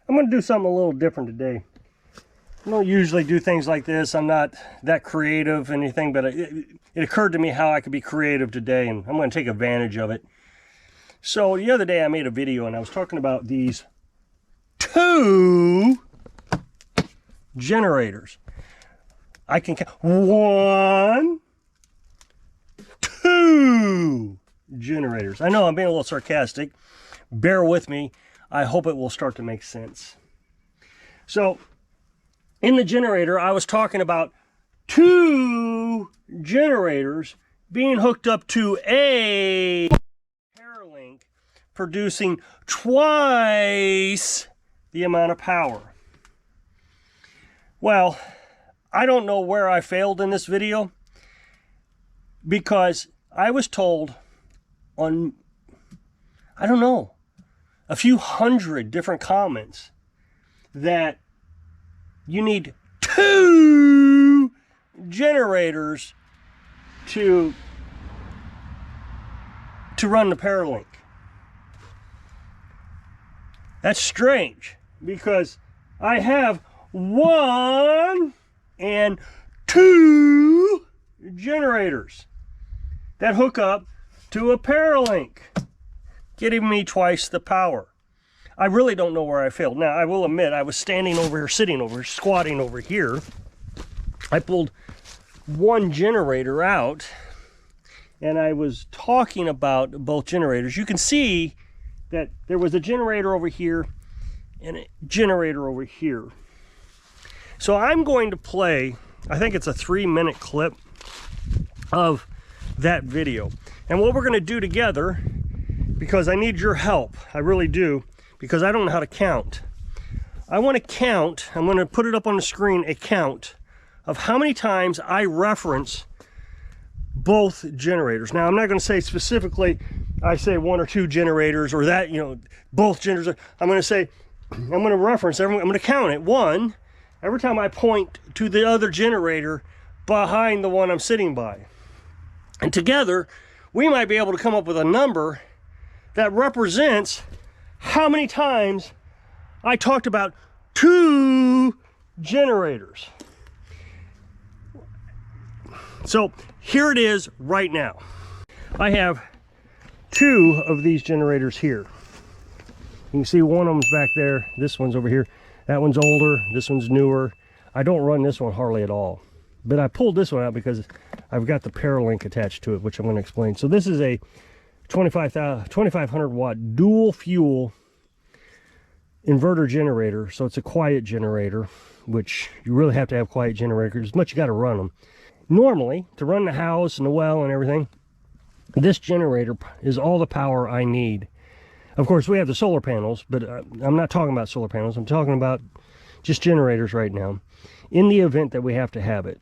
I'm going to do something a little different today. I don't usually do things like this. I'm not that creative or anything, but it occurred to me how I could be creative today, and I'm going to take advantage of it. So the other day I made a video and I was talking about these 2 generators. I can count 1, 2 generators. I know I'm being a little sarcastic. Bear with me. I hope it will start to make sense. So in the generator, I was talking about 2 generators being hooked up to a Paralink, producing twice the amount of power. Well, I don't know where I failed in this video, because I was told on, I don't know, a few hundred different comments that you need 2 generators to run the Paralink. That's strange, because I have 1 and 2 generators that hook up to a Paralink, getting me twice the power. I really don't know where I failed. Now, I will admit, I was standing over here, sitting over here, squatting over here. I pulled 1 generator out, and I was talking about both generators. You can see that there was a generator over here and a generator over here. So I'm going to play, I think it's a 3-minute clip of that video. And what we're going to do together, because I need your help, I really do, because I don't know how to count. I want to count, I'm going to put it up on the screen, a count of how many times I reference both generators. Now, I'm not going to say specifically, I say 1 or 2 generators, or that, you know, both generators. I'm going to say, I'm going to reference, I'm going to count it. 1, every time I point to the other generator behind the one I'm sitting by. And together, we might be able to come up with a number that represents how many times I talked about 2 generators. So here it is right now. I have 2 of these generators here. You can see one of them's back there. This one's over here. That one's older. This one's newer. I don't run this one hardly at all. But I pulled this one out because I've got the Paralink attached to it, which I'm going to explain. So this is a 2500 watt dual fuel inverter generator. So it's a quiet generator, which you really have to have quiet generators, but you got to run them. Normally, to run the house and the well and everything, this generator is all the power I need. Of course, we have the solar panels, but I'm not talking about solar panels. I'm talking about just generators right now, in the event that we have to have it.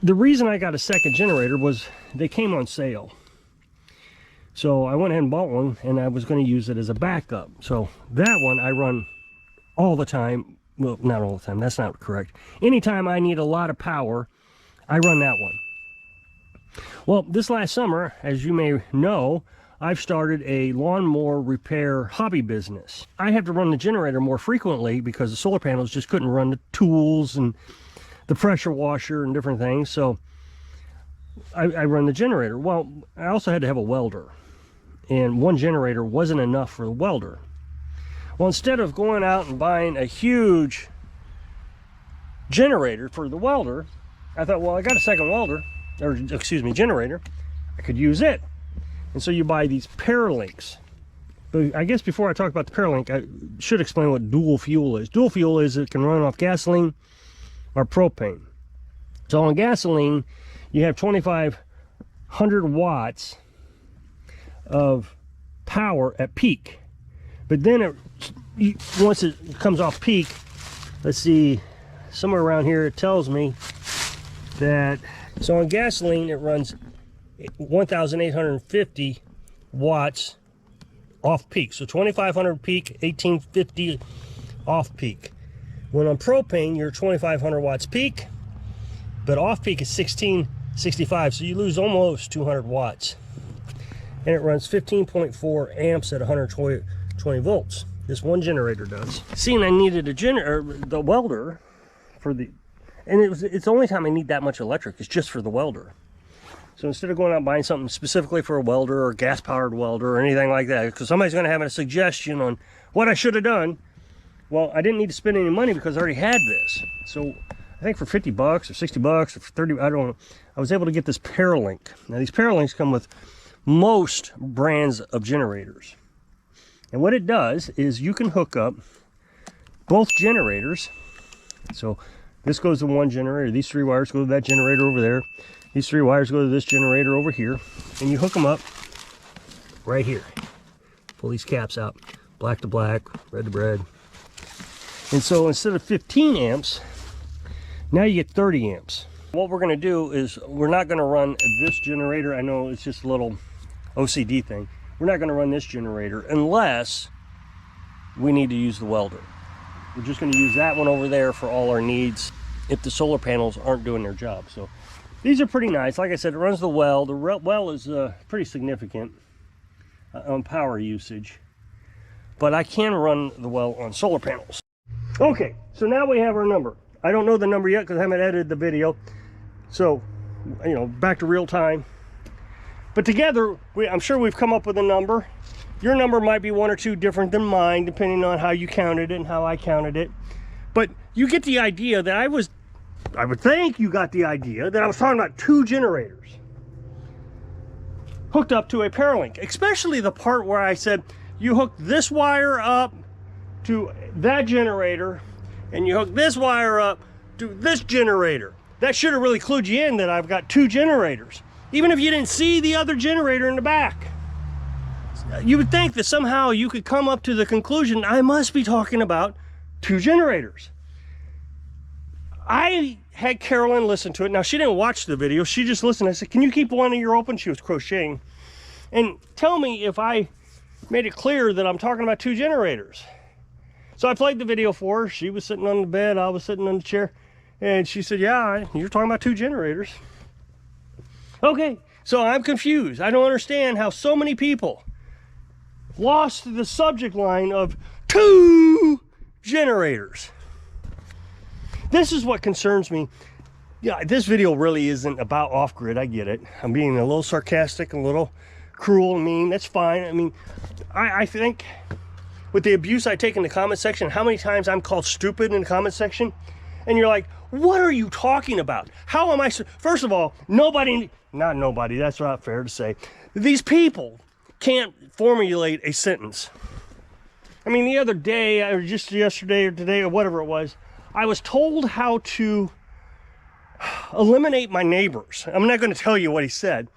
The reason I got a second generator was they came on sale. So I went ahead and bought one, and I was going to use it as a backup. So that one I run all the time. Well, not all the time. That's not correct. Anytime I need a lot of power, I run that one. Well, this last summer, as you may know, I've started a lawnmower repair hobby business. I have to run the generator more frequently because the solar panels just couldn't run the tools and the pressure washer and different things. So I run the generator. Well, I also had to have a welder, and 1 generator wasn't enough for the welder. Well, instead of going out and buying a huge generator for the welder, I thought, well, I got a second welder, or excuse me, generator. I could use it. And so you buy these Paralinks. But I guess before I talk about the Paralink, I should explain what dual fuel is. Dual fuel is it can run off gasoline or propane. So on gasoline, you have 2,500 watts of power at peak. But then once it comes off peak, let's see, somewhere around here it tells me that, so on gasoline it runs 1,850 watts off peak. So 2,500 peak, 1,850 off peak. When on propane, you're 2,500 watts peak, but off peak is 1,665, so you lose almost 200 watts. And it runs 15.4 amps at 120 volts. This one generator does. Seeing I needed the welder for the, and it's the only time I need that much electric is just for the welder. So instead of going out and buying something specifically for a welder or gas-powered welder or anything like that, because somebody's going to have a suggestion on what I should have done, well, I didn't need to spend any money because I already had this. So I think for 50 bucks or 60 bucks or 30, I don't know, I was able to get this Paralink. Now these Paralinks come with most brands of generators. And what it does is you can hook up both generators. So this goes to one generator. These 3 wires go to that generator over there. These 3 wires go to this generator over here. And you hook them up right here. Pull these caps out. Black to black, red to red. And so instead of 15 amps, now you get 30 amps. What we're going to do is we're not going to run this generator. I know it's just a little OCD thing. We're not going to run this generator unless we need to use the welder. We're just going to use that one over there for all our needs if the solar panels aren't doing their job. So these are pretty nice. Like I said, it runs the well. The well is pretty significant on power usage, but I can run the well on solar panels. Okay, so now we have our number. I don't know the number yet because I haven't edited the video. So, you know, back to real time. But together, I'm sure we've come up with a number. Your number might be 1 or 2 different than mine, depending on how you counted it and how I counted it. But you get the idea that I would think you got the idea that I was talking about 2 generators hooked up to a Paralink, especially the part where I said you hook this wire up to that generator and you hook this wire up to this generator. That should have really clued you in that I've got 2 generators, even if you didn't see the other generator in the back. You would think that somehow you could come up to the conclusion I must be talking about 2 generators. I had Carolyn listen to it. Now, she didn't watch the video. She just listened. I said, can you keep one of your open? She was crocheting. And tell me if I made it clear that I'm talking about 2 generators. So I played the video for her. She was sitting on the bed. I was sitting on the chair. And she said, yeah, you're talking about 2 generators. Okay, so I'm confused. I don't understand how so many people lost the subject line of 2 generators. This is what concerns me. Yeah, this video really isn't about off-grid. I get it. I'm being a little sarcastic, a little cruel and mean. That's fine. I mean, I think with the abuse I take in the comment section, how many times I'm called stupid in the comment section, and you're like, what are you talking about? How am I? First of all, not nobody, that's not fair to say. These people can't formulate a sentence. I mean, the other day, or just yesterday or today or whatever it was, I was told how to eliminate my neighbors. I'm not going to tell you what he said.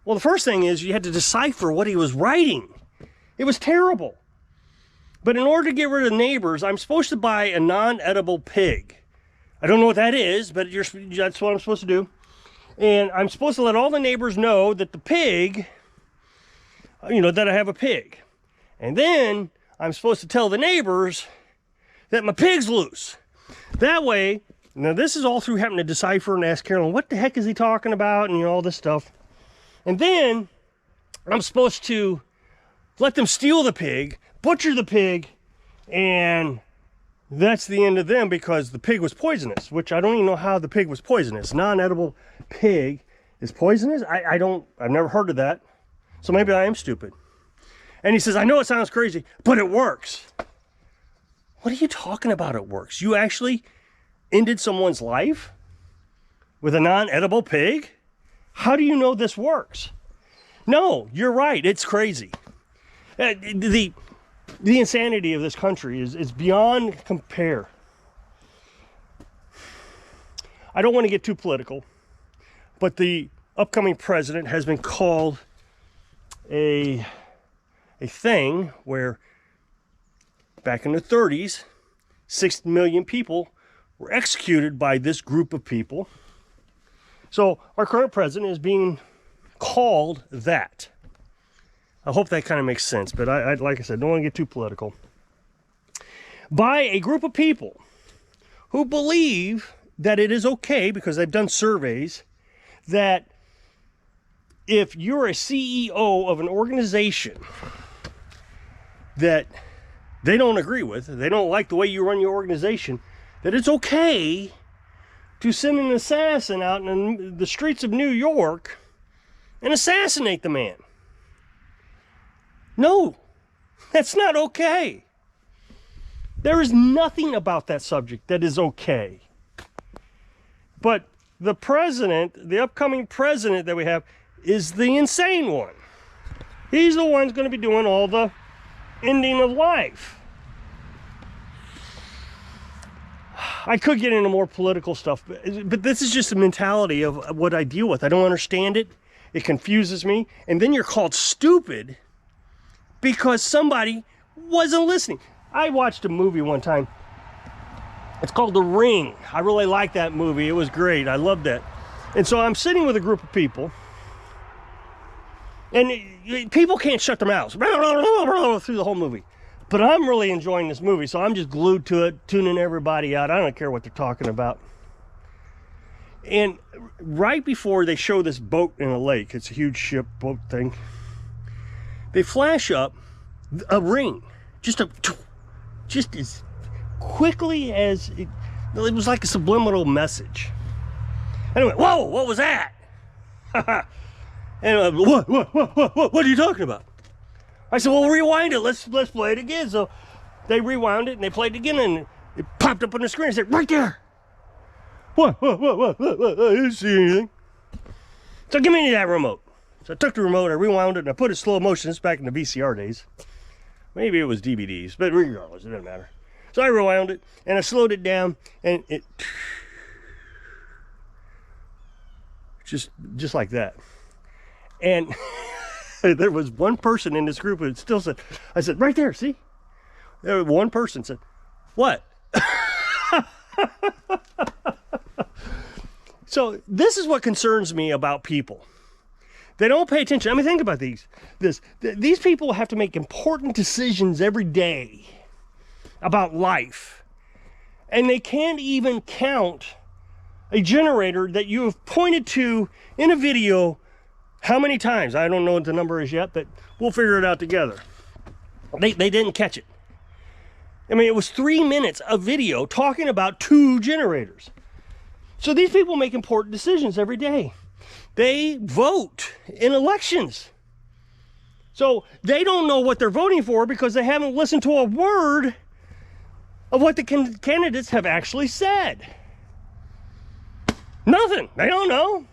Well, the first thing is you had to decipher what he was writing. It was terrible. But in order to get rid of neighbors, I'm supposed to buy a non-edible pig. I don't know what that is, but that's what I'm supposed to do. And I'm supposed to let all the neighbors know that the pig, you know, that I have a pig. And then I'm supposed to tell the neighbors that my pig's loose. That way, now this is all through having to decipher and ask Carolyn, what the heck is he talking about? And you know, all this stuff. And then I'm supposed to let them steal the pig, butcher the pig, and that's the end of them because the pig was poisonous, which I don't even know how the pig was poisonous. Non-edible pig is poisonous? I've never heard of that. So maybe I am stupid. And he says, I know it sounds crazy, but it works. What are you talking about it works? You actually ended someone's life with a non-edible pig? How do you know this works? No, you're right. It's crazy. The insanity of this country is beyond compare. I don't want to get too political, but the upcoming president has been called a thing where back in the 30s, 6 million people were executed by this group of people. So our current president is being called that. I hope that kind of makes sense, but I like I said, don't want to get too political. By a group of people who believe that it is okay, because they've done surveys, that if you're a CEO of an organization that they don't agree with, they don't like the way you run your organization, that it's okay to send an assassin out in the streets of New York and assassinate the man. No, that's not okay. There is nothing about that subject that is okay. But the president, the upcoming president that we have, is the insane one. He's the one who's going to be doing all the ending of life. I could get into more political stuff, but this is just a mentality of what I deal with. I don't understand it. It confuses me. And then you're called stupid because somebody wasn't listening. I watched a movie one time. It's called The Ring. I really liked that movie. It was great. I loved that. And so I'm sitting with a group of people, and people can't shut their mouths through the whole movie. But I'm really enjoying this movie, so I'm just glued to it, tuning everybody out. I don't care what they're talking about. And right before they show this boat in a lake, it's a huge ship boat thing, they flash up a ring, just as quickly as it was like a subliminal message. And I went, whoa, what was that? And I went, what are you talking about? I said, well, rewind it. Let's play it again. So they rewound it and they played it again, and it popped up on the screen. I said, right there. What? I didn't see anything. So give me that remote. So I took the remote, I rewound it, and I put it in slow motion. This is back in the VCR days. Maybe it was DVDs, but regardless, it doesn't matter. So I rewound it, and I slowed it down, and it just like that. And there was one person in this group who still said, I said, right there, see? There was one person said, what? So this is what concerns me about people. They don't pay attention. I mean, think about these people have to make important decisions every day about life. And they can't even count a generator that you have pointed to in a video how many times. I don't know what the number is yet, but we'll figure it out together. They didn't catch it. I mean, it was 3 minutes of video talking about 2 generators. So these people make important decisions every day. They vote in elections. So they don't know what they're voting for because they haven't listened to a word of what the candidates have actually said. Nothing. They don't know.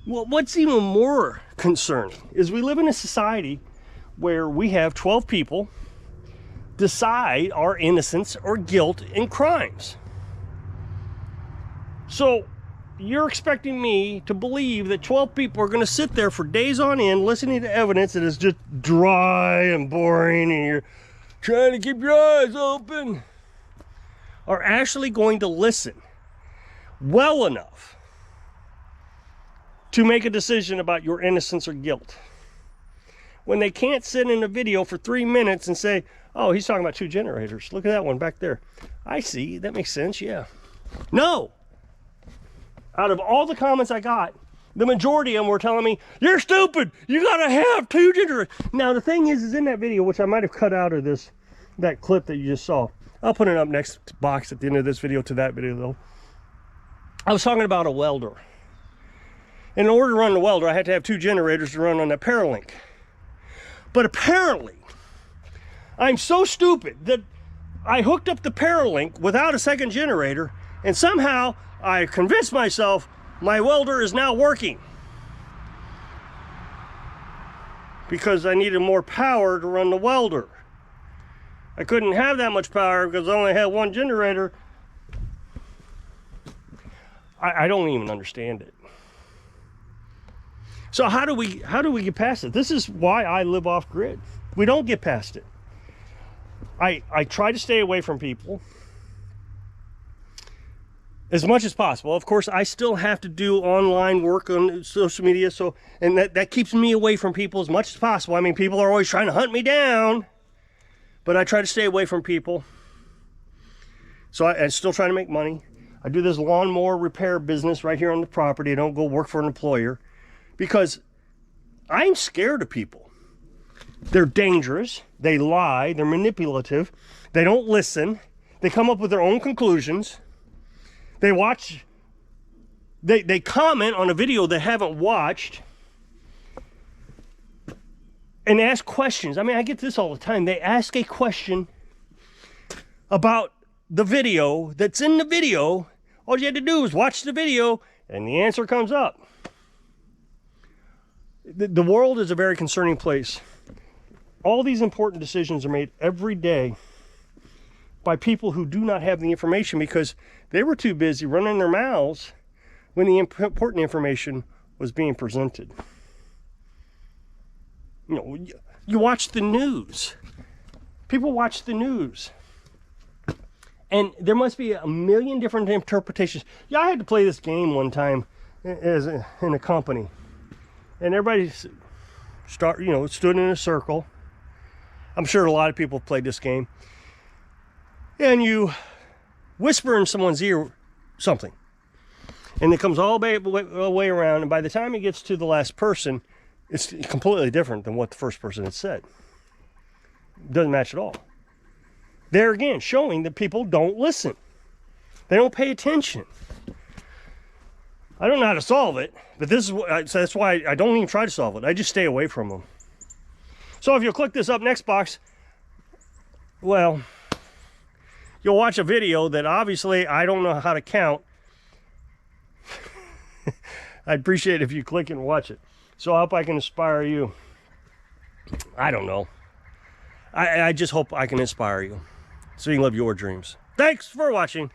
Well, what's even more concerning is we live in a society where we have 12 people decide our innocence or guilt in crimes. So you're expecting me to believe that 12 people are going to sit there for days on end listening to evidence that is just dry and boring, and you're trying to keep your eyes open, are actually going to listen well enough to make a decision about your innocence or guilt, when they can't sit in a video for 3 minutes and say, oh, he's talking about 2 generators. Look at that one back there. I see. That makes sense. Yeah. No. Out of all the comments I got, the majority of them were telling me, you're stupid. You got to have 2 generators. Now, the thing is in that video, which I might have cut out of that clip that you just saw. I'll put it up next box at the end of this video to that video, though. I was talking about a welder. In order to run the welder, I had to have 2 generators to run on that Paralink. But apparently, I'm so stupid that I hooked up the Paralink without a second generator, and somehow I convinced myself my welder is now working. Because I needed more power to run the welder. I couldn't have that much power because I only had 1 generator. I don't even understand it. So how do we get past it? This is why I live off grid. We don't get past it. I try to stay away from people as much as possible. Of course, I still have to do online work on social media, and that keeps me away from people as much as possible. I mean, people are always trying to hunt me down, but I try to stay away from people. So I still try to make money. I do this lawnmower repair business right here on the property. I don't go work for an employer because I'm scared of people. They're dangerous. They lie. They're manipulative. They don't listen. They come up with their own conclusions. They watch. They comment on a video they haven't watched and ask questions. I mean, I get this all the time. They ask a question about the video that's in the video. All you had to do is watch the video and the answer comes up. The world is a very concerning place. All these important decisions are made every day by people who do not have the information because they were too busy running their mouths when the important information was being presented. You know, you watch the news. People watch the news. And there must be a million different interpretations. Yeah, I had to play this game one time in a company. And everybody stood in a circle. I'm sure a lot of people have played this game. And you whisper in someone's ear something. And it comes all the way around, and by the time it gets to the last person, it's completely different than what the first person had said. It doesn't match at all. There again, showing that people don't listen. They don't pay attention. I don't know how to solve it, but that's why I don't even try to solve it. I just stay away from them. So if you'll click this up next box, well, you'll watch a video that obviously I don't know how to count. I'd appreciate it if you click and watch it. So I hope I can inspire you. I don't know. I just hope I can inspire you so you can live your dreams. Thanks for watching.